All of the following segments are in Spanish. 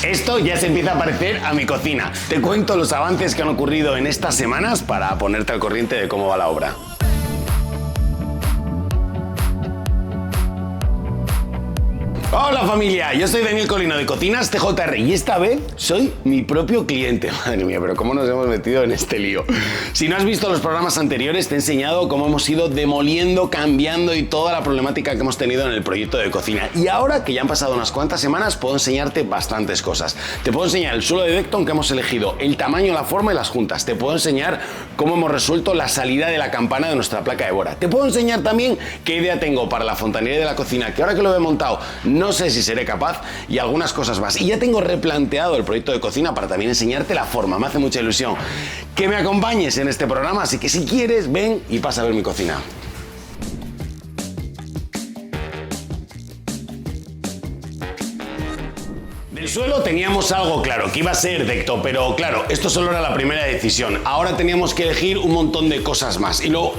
Esto ya se empieza a parecer a mi cocina. Te cuento los avances que han ocurrido en estas semanas para ponerte al corriente de cómo va la obra. Hola familia, yo soy Daniel Colino de Cocinas TJR y esta vez soy mi propio cliente. Madre mía, pero cómo nos hemos metido en este lío. Si no has visto los programas anteriores, te he enseñado cómo hemos ido demoliendo, cambiando y toda la problemática que hemos tenido en el proyecto de cocina. Y ahora que ya han pasado unas cuantas semanas, puedo enseñarte bastantes cosas. Te puedo enseñar el suelo de Decton que hemos elegido, el tamaño, la forma y las juntas. Te puedo enseñar cómo hemos resuelto la salida de la campana de nuestra placa de bora. Te puedo enseñar también qué idea tengo para la fontanería de la cocina, que ahora que lo he montado, no sé si seré capaz, y algunas cosas más. Y ya tengo replanteado el proyecto de cocina para también enseñarte la forma. Me hace mucha ilusión que me acompañes en este programa, así que si quieres, ven y pasa a ver mi cocina. Del suelo teníamos algo claro, que iba a ser Decton, pero claro, esto solo era la primera decisión. Ahora teníamos que elegir un montón de cosas más. Y lo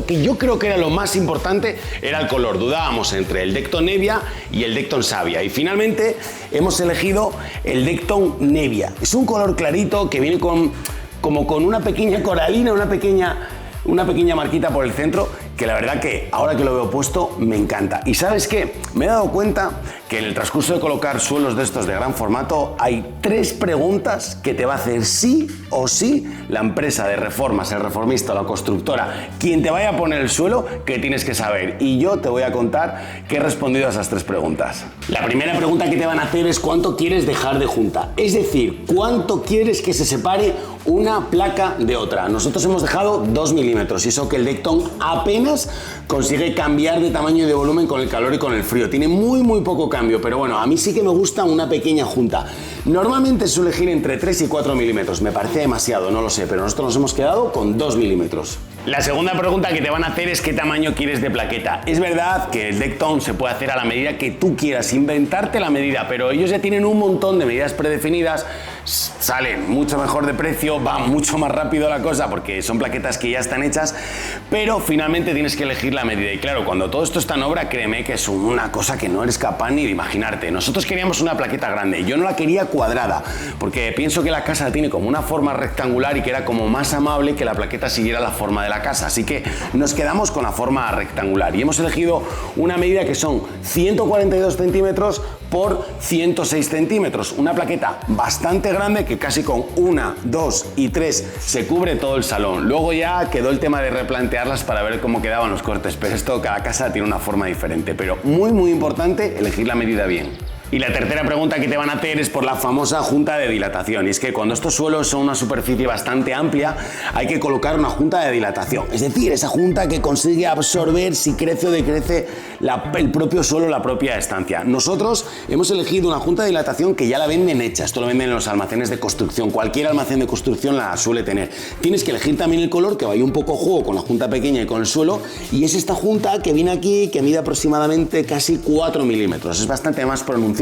que yo creo que era lo más importante era el color. Dudábamos entre el Decton Nevia y el Decton Savia. Y finalmente hemos elegido el Decton Nevia. Es un color clarito que viene como con una pequeña coralina, una pequeña marquita por el centro, que la verdad que ahora que lo veo puesto me encanta. Y ¿sabes qué? Me he dado cuenta que en el transcurso de colocar suelos de estos de gran formato hay 3 preguntas que te va a hacer sí o sí la empresa de reformas, el reformista o la constructora, quien te vaya a poner el suelo, que tienes que saber. Y yo te voy a contar que he respondido a esas 3 preguntas. La primera pregunta que te van a hacer es ¿cuánto quieres dejar de junta? Es decir, ¿cuánto quieres que se separe una placa de otra? Nosotros hemos dejado 2 milímetros y eso que el Decton apenas consigue cambiar de tamaño y de volumen con el calor y con el frío. Tiene muy poco cambio, pero bueno, a mí sí que me gusta una pequeña junta. Normalmente suele elegir entre 3 y 4 milímetros. Me parece demasiado, no lo sé, pero nosotros nos hemos quedado con 2 milímetros. La segunda pregunta que te van a hacer es ¿qué tamaño quieres de plaqueta? Es verdad que el Decton se puede hacer a la medida que tú quieras, inventarte la medida, pero ellos ya tienen un montón de medidas predefinidas, salen mucho mejor de precio, va mucho más rápido la cosa porque son plaquetas que ya están hechas, pero finalmente tienes que elegir la medida. Y claro, cuando todo esto está en obra, créeme que es una cosa que no eres capaz ni de imaginarte. Nosotros queríamos una plaqueta grande, yo no la quería cuadrada, porque pienso que la casa tiene como una forma rectangular y que era como más amable que la plaqueta siguiera la forma de la casa, así que nos quedamos con la forma rectangular y hemos elegido una medida que son 142 centímetros por 106 centímetros, una plaqueta bastante grande que casi con 1, 2 y 3 se cubre todo el salón. Luego ya quedó el tema de replantearlas para ver cómo quedaban los cortes, pero esto cada casa tiene una forma diferente, pero muy importante elegir la medida bien. Y la tercera pregunta que te van a hacer es por la famosa junta de dilatación. Y es que cuando estos suelos son una superficie bastante amplia, hay que colocar una junta de dilatación. Es decir, esa junta que consigue absorber si crece o decrece el propio suelo, la propia estancia. Nosotros hemos elegido una junta de dilatación que ya la venden hecha. Esto lo venden en los almacenes de construcción. Cualquier almacén de construcción la suele tener. Tienes que elegir también el color que vaya un poco a juego con la junta pequeña y con el suelo. Y es esta junta que viene aquí, que mide aproximadamente casi 4 milímetros. Es bastante más pronunciada.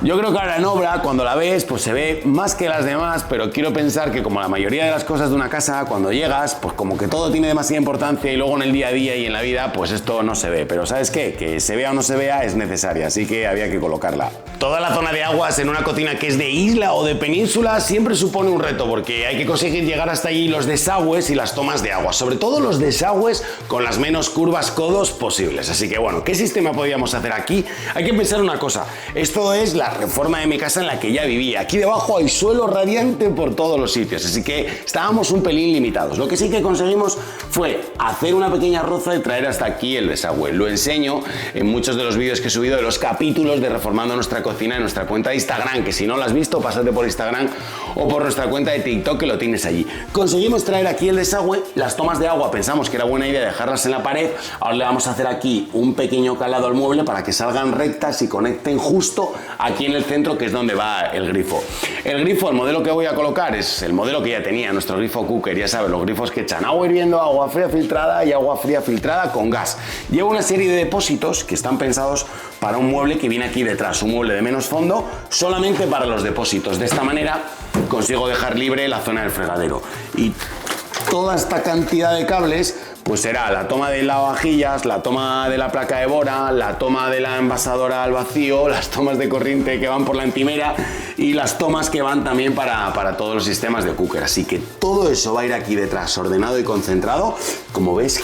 Yo creo que ahora en obra, cuando la ves, pues se ve más que las demás, pero quiero pensar que como la mayoría de las cosas de una casa, cuando llegas, pues como que todo tiene demasiada importancia y luego en el día a día y en la vida, pues esto no se ve. Pero ¿sabes qué? Que se vea o no se vea es necesaria, así que había que colocarla. Toda la zona de aguas en una cocina que es de isla o de península siempre supone un reto, porque hay que conseguir llegar hasta allí los desagües y las tomas de agua, sobre todo los desagües con las menos curvas codos posibles. Así que bueno, ¿qué sistema podíamos hacer aquí? Hay que pensar una cosa. Esto es la reforma de mi casa en la que ya vivía. Aquí debajo hay suelo radiante por todos los sitios, así que estábamos un pelín limitados. Lo que sí que conseguimos fue hacer una pequeña roza y traer hasta aquí el desagüe. Lo enseño en muchos de los vídeos que he subido de los capítulos de Reformando Nuestra Cocina en nuestra cuenta de Instagram, que si no lo has visto, pásate por Instagram o por nuestra cuenta de TikTok que lo tienes allí. Conseguimos traer aquí el desagüe, las tomas de agua pensamos que era buena idea dejarlas en la pared, ahora le vamos a hacer aquí un pequeño calado al mueble para que salgan rectas y conecten justo aquí en el centro, que es donde va el grifo. El grifo, el modelo que voy a colocar es el modelo que ya tenía, nuestro grifo cooker, ya sabes, los grifos que echan agua hirviendo, agua fría filtrada y agua fría filtrada con gas. Lleva una serie de depósitos que están pensados para un mueble que viene aquí detrás, un mueble de menos fondo, solamente para los depósitos. De esta manera consigo dejar libre la zona del fregadero. Y toda esta cantidad de cables pues será la toma del lavavajillas, la toma de la placa de bora, la toma de la envasadora al vacío, las tomas de corriente que van por la encimera y las tomas que van también para todos los sistemas de cooker. Así que todo eso va a ir aquí detrás, ordenado y concentrado. Como ves,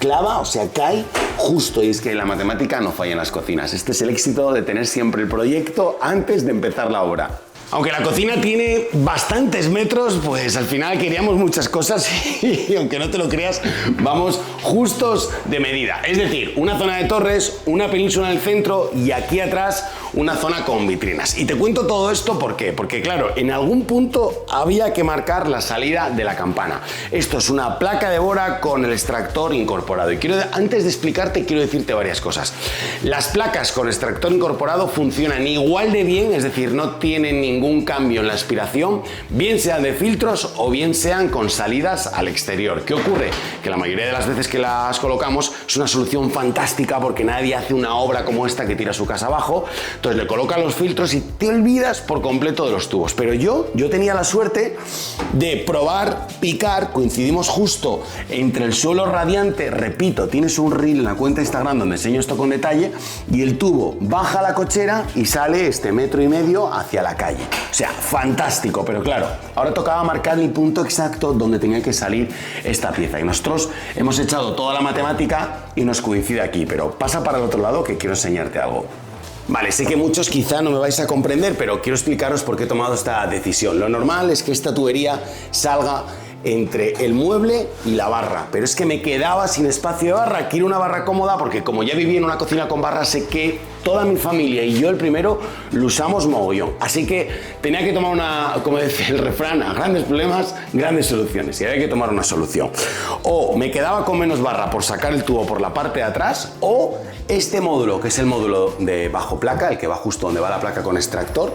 clava, o sea, cae justo. Y es que la matemática no falla en las cocinas. Este es el éxito de tener siempre el proyecto antes de empezar la obra. Aunque la cocina tiene bastantes metros, pues al final queríamos muchas cosas y aunque no te lo creas, vamos justos de medida. Es decir, una zona de torres, una península en el centro y aquí atrás una zona con vitrinas. Y te cuento todo esto ¿por qué? Porque claro, en algún punto había que marcar la salida de la campana. Esto es una placa de bora con el extractor incorporado. Y antes de explicarte, quiero decirte varias cosas. Las placas con extractor incorporado funcionan igual de bien, es decir, no tienen ningún cambio en la aspiración, bien sean de filtros o bien sean con salidas al exterior. ¿Qué ocurre? Que la mayoría de las veces que las colocamos es una solución fantástica porque nadie hace una obra como esta que tira su casa abajo. Entonces le colocan los filtros y te olvidas por completo de los tubos. Pero yo tenía la suerte de probar, picar, coincidimos justo entre el suelo radiante, repito, tienes un reel en la cuenta de Instagram donde enseño esto con detalle, y el tubo baja la cochera y sale este 1,5 metros hacia la calle. O sea, fantástico, pero claro, ahora tocaba marcar el punto exacto donde tenía que salir esta pieza. Y nosotros hemos echado toda la matemática y nos coincide aquí, pero pasa para el otro lado que quiero enseñarte algo. Vale, sé que muchos quizá no me vais a comprender, pero quiero explicaros por qué he tomado esta decisión. Lo normal es que esta tubería salga entre el mueble y la barra, pero es que me quedaba sin espacio de barra. Quiero una barra cómoda porque como ya viví en una cocina con barra, sé que toda mi familia y yo el primero lo usamos mogollón. Así que tenía que tomar como dice el refrán, a grandes problemas, grandes soluciones. Y había que tomar una solución. O me quedaba con menos barra por sacar el tubo por la parte de atrás, o este módulo, que es el módulo de bajo placa, el que va justo donde va la placa con extractor.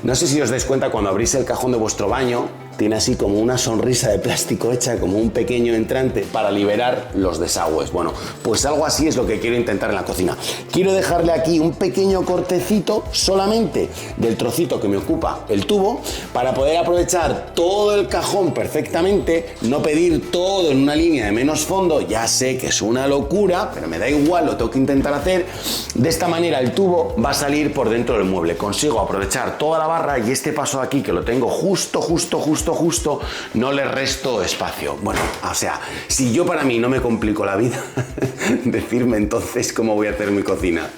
No sé si os dais cuenta cuando abrís el cajón de vuestro baño, tiene así como una sonrisa de plástico hecha como un pequeño entrante para liberar los desagües. Bueno, pues algo así es lo que quiero intentar en la cocina. Quiero dejarle aquí un pequeño cortecito solamente del trocito que me ocupa el tubo para poder aprovechar todo el cajón perfectamente, no pedir todo en una línea de menos fondo. Ya sé que es una locura, pero me da igual, lo tengo que intentar hacer. De esta manera el tubo va a salir por dentro del mueble. Consigo aprovechar toda la barra y este paso aquí que lo tengo justo, no le resto espacio. Bueno, o sea, si yo para mí no me complico la vida, decirme entonces cómo voy a hacer mi cocina.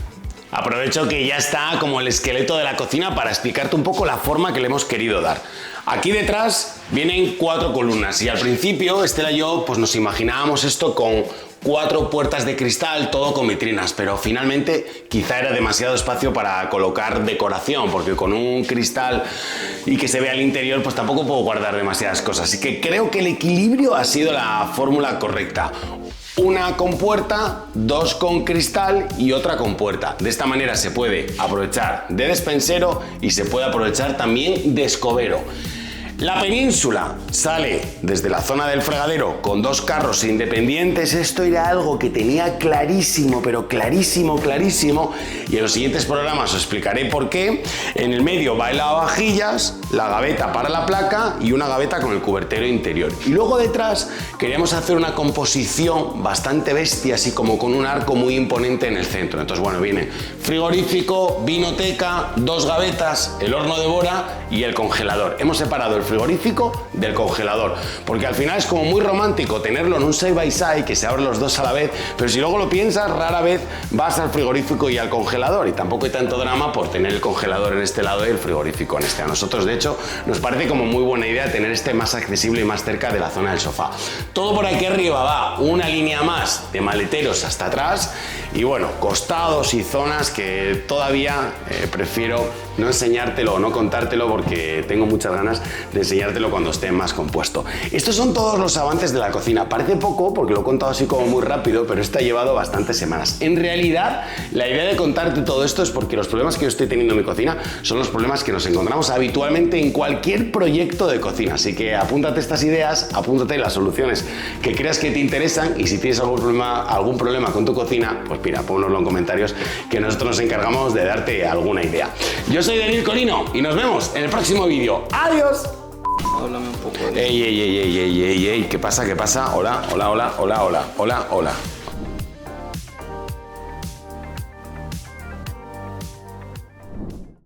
Aprovecho que ya está como el esqueleto de la cocina para explicarte un poco la forma que le hemos querido dar. Aquí detrás vienen 4 columnas y al principio Estela y yo pues nos imaginábamos esto con 4 puertas de cristal, todo con vitrinas, pero finalmente quizá era demasiado espacio para colocar decoración, porque con un cristal y que se vea el interior pues tampoco puedo guardar demasiadas cosas. Así que creo que el equilibrio ha sido la fórmula correcta. Una con puerta, 2 con cristal y otra con puerta. De esta manera se puede aprovechar de despensero y se puede aprovechar también de escobero. La península sale desde la zona del fregadero con 2 carros independientes. Esto era algo que tenía clarísimo, pero clarísimo, y en los siguientes programas os explicaré por qué. En el medio va el lavavajillas, la gaveta para la placa y una gaveta con el cubertero interior. Y luego detrás queríamos hacer una composición bastante bestia, así como con un arco muy imponente en el centro. Entonces, bueno, viene frigorífico, vinoteca, 2 gavetas, el horno de bora y el congelador. Hemos separado el frigorífico del congelador, porque al final es como muy romántico tenerlo en un side by side, que se abren los dos a la vez, pero si luego lo piensas, rara vez vas al frigorífico y al congelador, y tampoco hay tanto drama por tener el congelador en este lado y el frigorífico en este. A nosotros, de hecho, nos parece como muy buena idea tener este más accesible y más cerca de la zona del sofá. Todo por aquí arriba va una línea más de maleteros hasta atrás, y bueno, costados y zonas que todavía prefiero no enseñártelo o no contártelo porque tengo muchas ganas de enseñártelo cuando esté más compuesto. Estos son todos los avances de la cocina. Parece poco porque lo he contado así como muy rápido, pero esto ha llevado bastantes semanas. En realidad, la idea de contarte todo esto es porque los problemas que yo estoy teniendo en mi cocina son los problemas que nos encontramos habitualmente en cualquier proyecto de cocina. Así que apúntate estas ideas, apúntate las soluciones que creas que te interesan, y si tienes algún problema con tu cocina, pues mira, ponnoslo en comentarios que nosotros nos encargamos de darte alguna idea. Yo soy Daniel Colino y nos vemos en el próximo vídeo. ¡Adiós! Háblame un poco de Ey, ¿qué pasa? ¿Qué pasa? Hola, hola, hola, hola, hola, hola, hola.